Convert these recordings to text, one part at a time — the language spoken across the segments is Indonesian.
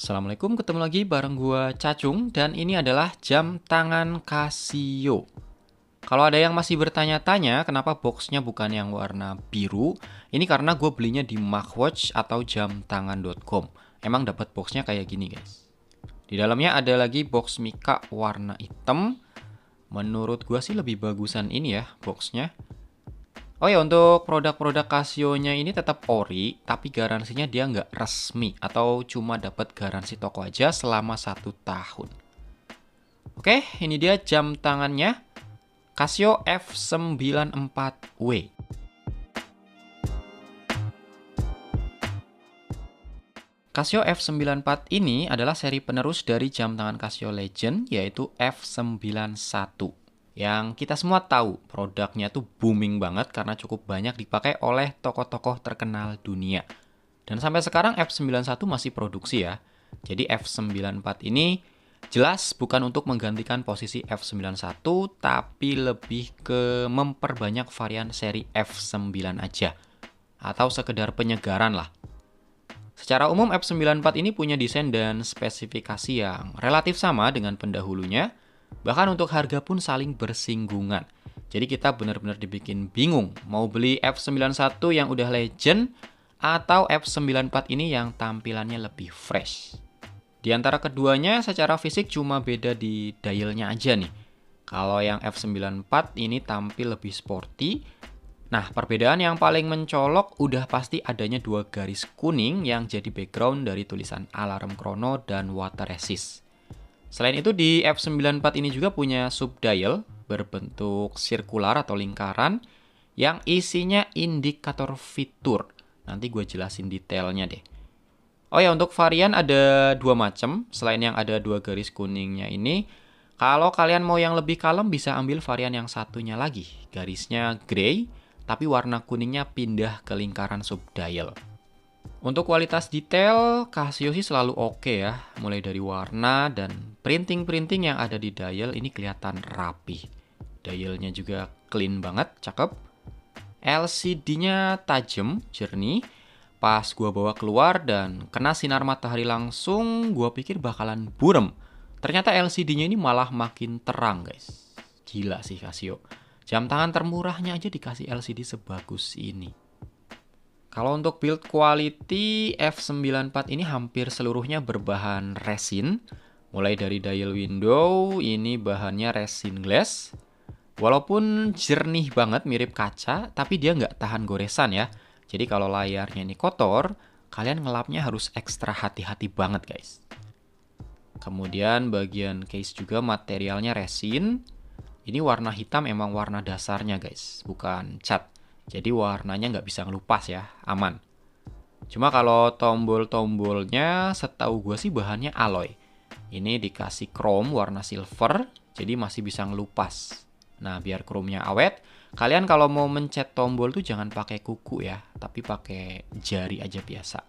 Assalamualaikum, ketemu lagi bareng gua Cacung dan ini adalah jam tangan Casio. Kalau ada yang masih bertanya-tanya kenapa boxnya bukan yang warna biru, ini karena gue belinya di Macwatch atau jamtangan.com. Emang dapat boxnya kayak gini guys. Di dalamnya ada lagi box Mika warna hitam. Menurut gua sih lebih bagusan ini ya boxnya. Oh ya, untuk produk-produk Casio-nya ini tetap ori, tapi garansinya dia nggak resmi atau cuma dapat garansi toko aja selama 1 tahun. Oke, ini dia jam tangannya Casio F94W. Casio F94 ini adalah seri penerus dari jam tangan Casio Legend, yaitu F91. Yang kita semua tahu produknya tuh booming banget karena cukup banyak dipakai oleh tokoh-tokoh terkenal dunia. Dan sampai sekarang F91 masih produksi ya. Jadi F94 ini jelas bukan untuk menggantikan posisi F91, tapi lebih ke memperbanyak varian seri F9 aja. Atau sekedar penyegaran lah. Secara umum F94 ini punya desain dan spesifikasi yang relatif sama dengan pendahulunya. Bahkan untuk harga pun saling bersinggungan. Jadi kita benar-benar dibikin bingung mau beli F91 yang udah legend atau F94 ini yang tampilannya lebih fresh. Di antara keduanya secara fisik cuma beda di dialnya aja nih. Kalau yang F94 ini tampil lebih sporty. Nah, perbedaan yang paling mencolok udah pasti adanya 2 garis kuning yang jadi background dari tulisan alarm chrono dan water resist. Selain itu di F94 ini juga punya subdial berbentuk sirkular atau lingkaran yang isinya indikator fitur. Nanti gue jelasin detailnya deh. Oh ya, untuk varian ada 2 macam. Selain yang ada 2 garis kuningnya ini, kalau kalian mau yang lebih kalem bisa ambil varian yang satunya lagi. Garisnya grey, tapi warna kuningnya pindah ke lingkaran subdial. Untuk kualitas detail, Casio sih selalu oke ya. Mulai dari warna dan printing-printing yang ada di dial ini kelihatan rapi. Dialnya juga clean banget, cakep. LCD-nya tajam, jernih. Pas gua bawa keluar dan kena sinar matahari langsung, gua pikir bakalan burem. Ternyata LCD-nya ini malah makin terang, guys. Gila sih Casio. Jam tangan termurahnya aja dikasih LCD sebagus ini. Kalau untuk build quality, F94 ini hampir seluruhnya berbahan resin. Mulai dari dial window, ini bahannya resin glass. Walaupun jernih banget mirip kaca, tapi dia nggak tahan goresan ya. Jadi kalau layarnya ini kotor, kalian ngelapnya harus ekstra hati-hati banget guys. Kemudian bagian case juga materialnya resin. Ini warna hitam emang warna dasarnya guys, bukan cat. Jadi warnanya nggak bisa ngelupas ya, aman. Cuma kalau tombol-tombolnya setahu gue sih bahannya alloy. Ini dikasih chrome warna silver, jadi masih bisa ngelupas. Nah, biar chrome-nya awet, kalian kalau mau mencet tombol tuh jangan pakai kuku ya, tapi pakai jari aja biasa.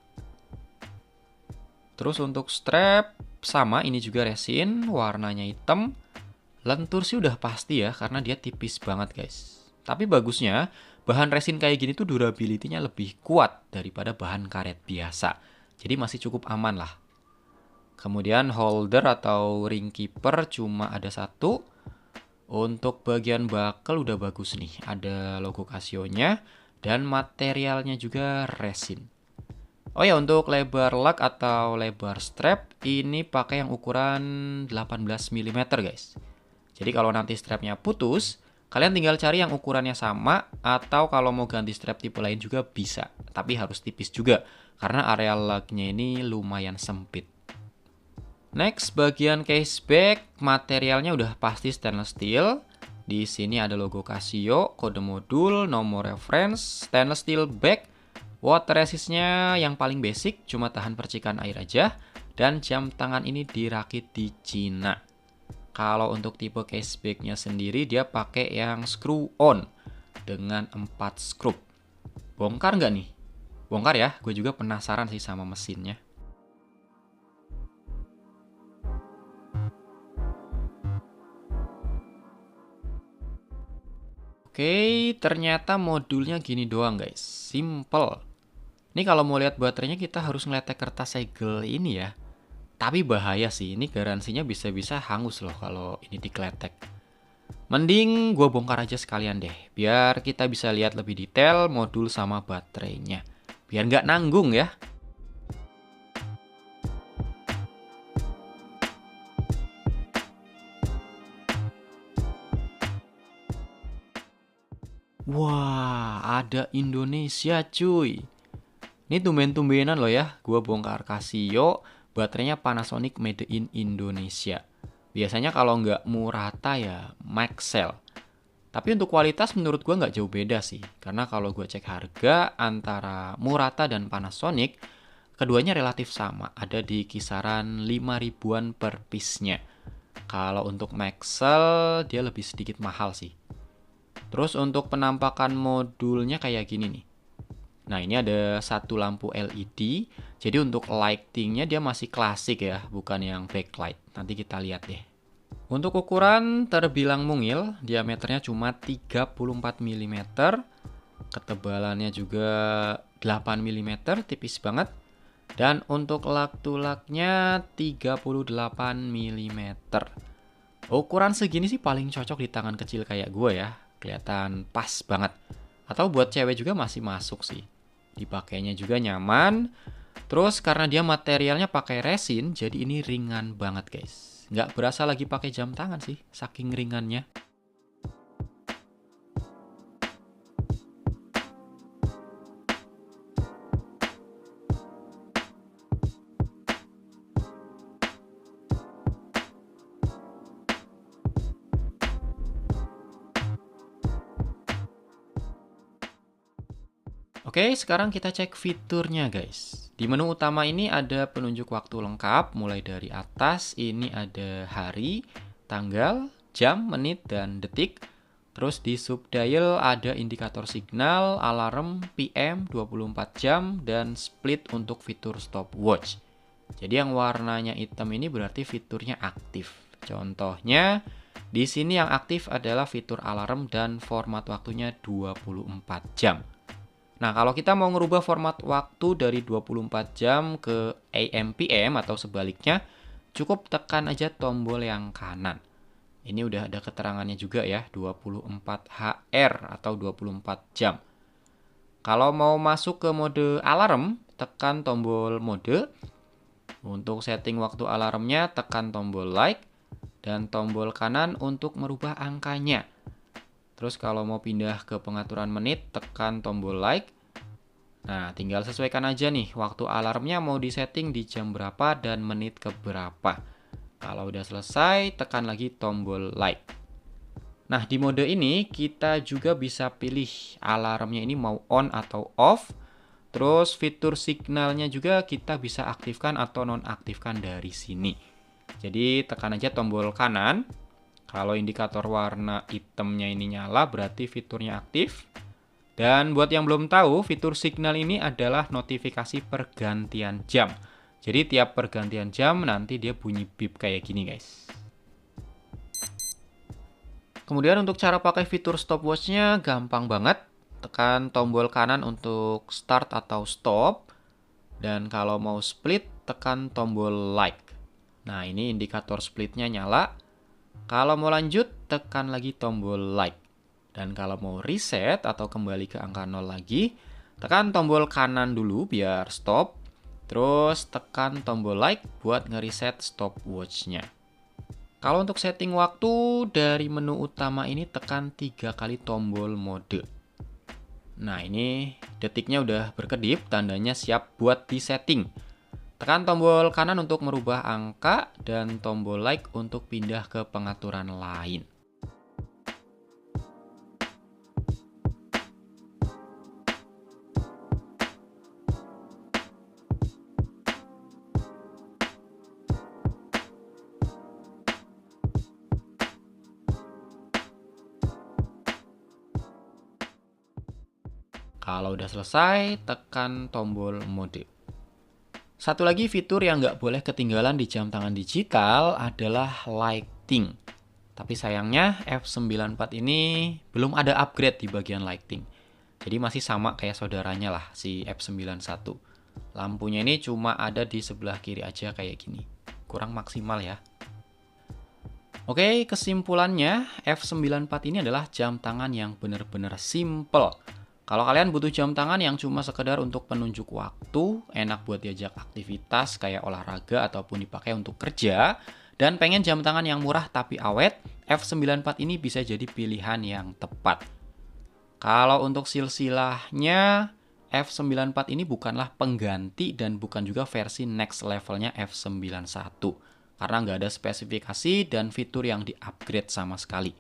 Terus untuk strap, sama ini juga resin, warnanya hitam. Lentur sih udah pasti ya, karena dia tipis banget guys. Tapi bagusnya, bahan resin kayak gini tuh durability-nya lebih kuat daripada bahan karet biasa. Jadi masih cukup aman lah. Kemudian holder atau ring keeper cuma ada 1. Untuk bagian buckle udah bagus nih. Ada logo Casio-nya dan materialnya juga resin. Oh ya, untuk lebar lug atau lebar strap ini pakai yang ukuran 18 mm guys. Jadi kalau nanti strapnya putus, kalian tinggal cari yang ukurannya sama, atau kalau mau ganti strap tipe lain juga bisa. Tapi harus tipis juga, karena area lugnya ini lumayan sempit. Next, bagian case back, materialnya udah pasti stainless steel. Di sini ada logo Casio, kode modul, nomor reference, stainless steel back. Water resistnya yang paling basic, cuma tahan percikan air aja. Dan jam tangan ini dirakit di Cina. Kalau untuk tipe caseback-nya sendiri dia pakai yang screw on dengan 4 skrup. Bongkar nggak nih? Bongkar ya, gue juga penasaran sih sama mesinnya. Oke, ternyata modulnya gini doang guys, simple. Ini kalau mau lihat baterainya kita harus ngeletek kertas segel ini ya. Tapi bahaya sih, ini garansinya bisa-bisa hangus loh kalau ini dikletek. Mending gue bongkar aja sekalian deh, biar kita bisa lihat lebih detail modul sama baterainya. Biar nggak nanggung ya. Wah, ada Indonesia cuy. Ini tumben-tumbenan loh ya, gue bongkar Casio, baterainya Panasonic made in Indonesia. Biasanya kalau nggak Murata ya Maxell. Tapi untuk kualitas menurut gue nggak jauh beda sih. Karena kalau gue cek harga antara Murata dan Panasonic, keduanya relatif sama. Ada di kisaran 5 ribuan per piece-nya. Kalau untuk Maxell, dia lebih sedikit mahal sih. Terus untuk penampakan modulnya kayak gini nih. Nah, ini ada satu lampu LED. Jadi untuk lightingnya dia masih klasik ya, bukan yang backlight. Nanti kita lihat deh. Untuk ukuran terbilang mungil, diameternya cuma 34 mm, ketebalannya juga 8 mm, tipis banget. Dan untuk lak-tulaknya 38 mm. Ukuran segini sih paling cocok di tangan kecil kayak gue ya. Kelihatan pas banget. Atau buat cewek juga masih masuk sih. Dipakainya juga nyaman. Terus karena dia materialnya pakai resin, jadi ini ringan banget guys. Nggak berasa lagi pakai jam tangan sih, saking ringannya. Oke, sekarang kita cek fiturnya guys. Di menu utama ini ada penunjuk waktu lengkap, mulai dari atas ini ada hari, tanggal, jam, menit, dan detik. Terus di subdial ada indikator signal, alarm, PM, 24 jam, dan split untuk fitur stopwatch. Jadi yang warnanya hitam ini berarti fiturnya aktif. Contohnya, di sini yang aktif adalah fitur alarm dan format waktunya 24 jam. Nah, kalau kita mau ngerubah format waktu dari 24 jam ke AM PM atau sebaliknya, cukup tekan aja tombol yang kanan. Ini udah ada keterangannya juga ya, 24 HR atau 24 jam. Kalau mau masuk ke mode alarm, tekan tombol mode. Untuk setting waktu alarmnya, tekan tombol like dan tombol kanan untuk merubah angkanya. Terus kalau mau pindah ke pengaturan menit, tekan tombol like. Nah, tinggal sesuaikan aja nih waktu alarmnya mau disetting di jam berapa dan menit ke berapa. Kalau udah selesai, tekan lagi tombol like. Nah, di mode ini kita juga bisa pilih alarmnya ini mau on atau off. Terus fitur signalnya juga kita bisa aktifkan atau nonaktifkan dari sini. Jadi tekan aja tombol kanan. Kalau indikator warna hitamnya ini nyala berarti fiturnya aktif. Dan buat yang belum tahu, fitur signal ini adalah notifikasi pergantian jam. Jadi tiap pergantian jam nanti dia bunyi beep kayak gini guys. Kemudian untuk cara pakai fitur stopwatch-nya gampang banget. Tekan tombol kanan untuk start atau stop. Dan kalau mau split, tekan tombol like. Nah, ini indikator splitnya nyala. Kalau mau lanjut, tekan lagi tombol like. Dan kalau mau reset atau kembali ke angka 0 lagi, tekan tombol kanan dulu biar stop. Terus tekan tombol like buat ngereset stopwatch-nya. Kalau untuk setting waktu, dari menu utama ini tekan 3 kali tombol mode. Nah, ini detiknya udah berkedip, tandanya siap buat disetting. Tekan tombol kanan untuk merubah angka dan tombol like untuk pindah ke pengaturan lain. Kalau udah selesai, tekan tombol mode. Satu lagi fitur yang nggak boleh ketinggalan di jam tangan digital adalah lighting. Tapi sayangnya F94 ini belum ada upgrade di bagian lighting. Jadi masih sama kayak saudaranya lah si F91. Lampunya ini cuma ada di sebelah kiri aja kayak gini. kurang maksimal ya. Oke, kesimpulannya F94 ini adalah jam tangan yang benar-benar simple. Kalau kalian butuh jam tangan yang cuma sekedar untuk penunjuk waktu, enak buat diajak aktivitas kayak olahraga ataupun dipakai untuk kerja, dan pengen jam tangan yang murah tapi awet, F94 ini bisa jadi pilihan yang tepat. Kalau untuk silsilahnya, F94 ini bukanlah pengganti dan bukan juga versi next levelnya F91. Karena nggak ada spesifikasi dan fitur yang di-upgrade sama sekali.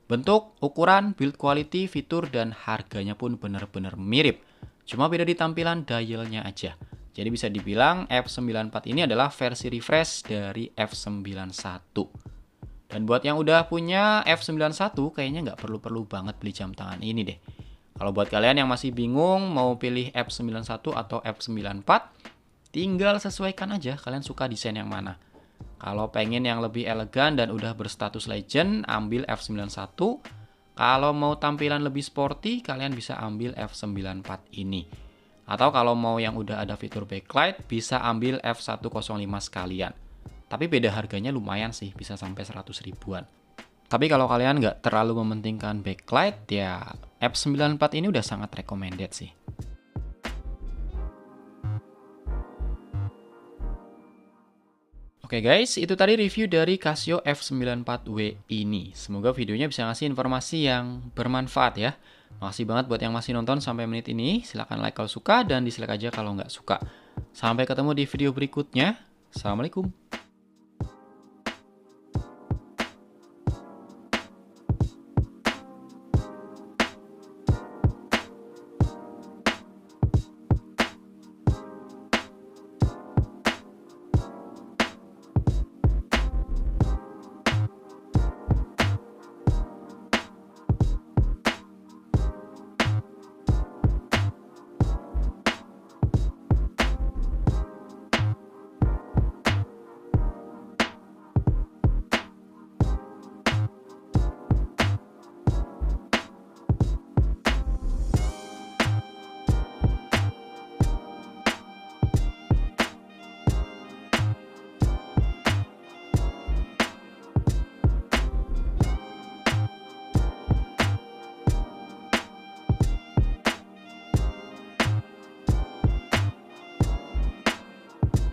Bentuk, ukuran, build quality, fitur, dan harganya pun benar-benar mirip. Cuma beda di tampilan dialnya aja. Jadi bisa dibilang F94 ini adalah versi refresh dari F91. Dan buat yang udah punya F91, kayaknya nggak perlu-perlu banget beli jam tangan ini deh. Kalau buat kalian yang masih bingung mau pilih F91 atau F94, tinggal sesuaikan aja kalian suka desain yang mana. Kalau pengen yang lebih elegan dan udah berstatus legend, ambil F91. Kalau mau tampilan lebih sporty, kalian bisa ambil F94 ini. Atau kalau mau yang udah ada fitur backlight, bisa ambil F105 sekalian. Tapi beda harganya lumayan sih, bisa sampai 100 ribuan. Tapi kalau kalian nggak terlalu mementingkan backlight, ya F94 ini udah sangat recommended sih. Oke guys, itu tadi review dari Casio F94W ini. Semoga videonya bisa ngasih informasi yang bermanfaat ya. Makasih banget buat yang masih nonton sampai menit ini. Silahkan like kalau suka dan dislike aja kalau nggak suka. Sampai ketemu di video berikutnya. Assalamualaikum.